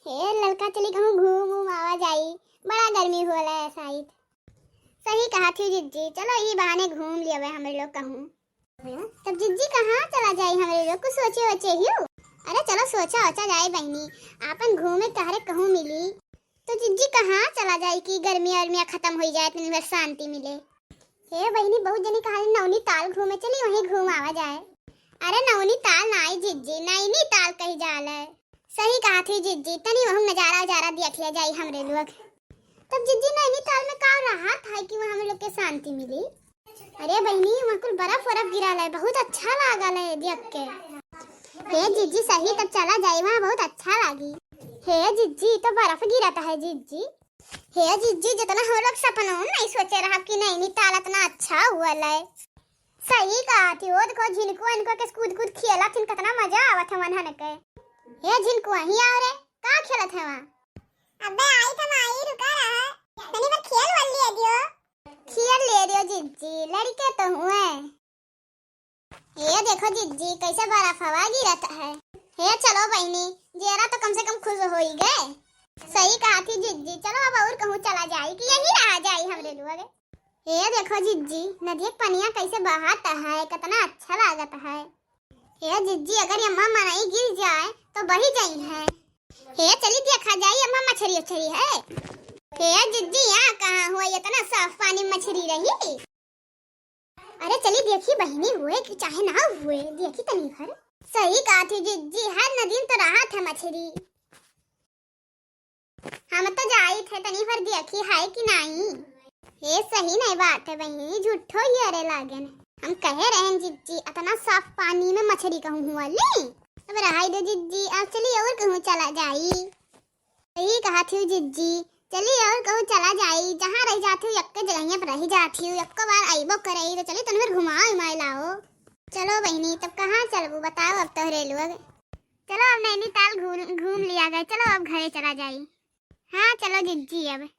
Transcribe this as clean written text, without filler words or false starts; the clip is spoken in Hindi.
हे लड़का चली कहूँ घूम घूम आवा जाई, बड़ा गर्मी होला है शायद। सही कहा थी जिज्जी, चलो ये बहाने घूम लिया हम लोग कहूँ। तब जिज्जी कहाँ चला जाए हम लोग, कुछ सोचे वचे ही हो? अरे चलो सोचा वचा जाए बहनी, आपन घूमे तहरे कहूँ मिली तो जिज्जी कहाँ चला जाए कि गर्मी अर्मिया खत्म हो जाए तो फिर शांति मिले। हे बहनी बहुत जनी कहा नैनीताल घूमे चली, वहीं घूम आवा जाए। अरे नैनीताल ना आई जिज्जी, नैनीताल कही जाल है। सही कहा थी जिज्जी, तनी वहाँ नजारा उजारा देख लिया जाए हमरे लोग। तब जिज्जी नैनीताल में का रहा था कि वहाँ हम लोग के शांति मिली? अरे बहनी वहाँ कुल बर्फ बर्फ गिरा है, बहुत अच्छा लागल है देख के। हे जिज्जी सही, तब चला जाए वहाँ, बहुत अच्छा लगी। हे जिज्जी तो बर्फ गिरता है जिज्जी। हे जिज्जी जितना हम लोग सपनों में नहीं सोचे रहा कि नैनीताल इतना अच्छा हुआ है। सही कहा थी, वो देखो झिनको इनको के कूद कूद खेला थी, कितना मजा आवत है वहाँ के। हे झिनको वहीं आओ रे, का खेलत है वहाँ? अबे आई तो आई, रुका रहा तनी बार खेल वाल ले दियो। खेल ले दियो जिज्जी, लड़के तो हुए। ये देखो जिज्जी कैसे बर्फ हवा गिरता है। हे चलो बहनी, जरा तो कम से कम खुश हो ही गए। सही कहा थी जिज्जी, चलो अब और कहूँ चला जाए कि यही रह जाए हमरे लोग। ये देखो जिज्जी नदी के पनिया कैसे बहाता है, कितना अच्छा लागत है। हे जिज्जी अगर अम्मा मनाई गिर जाए तो बही जाई है। हे चली देखा जाए अम्मा मछली उछरी है। हे जिज्जी यहाँ कहाँ हो, इतना साफ पानी मछली रही। अरे चली देखी बहनी, हुए कि चाहे ना हुए, देखी तनी भर। सही कहा थी जिज्जी, हर नदी में तो रहा था मछली। हम तो जाई थे तनी भर, देखी है कि नहीं। ये सही नहीं बात है बहनी, झूठो ही अरे लागन। हम कहे रहे जिज्जी इतना साफ पानी में मछली कहूँ हुआ ले। अब रहाई दो जिज्जी, अब चलिए और कहूँ चला जाई। सही कहा थी जिज्जी, चलिए और कहूँ चला जाई, जहाँ रह जाती हूँ एक जगह पर रह जाती हूँ, एक बार आईबो करे तो चलिए तन फिर घुमाओ लाओ। चलो बहनी तब कहाँ चलबू बताओ, अब तो रे लोग। चलो अब नैनीताल घूम लिया गए, चलो अब घरे चला जाई। हाँ चलो जिज्जी अब।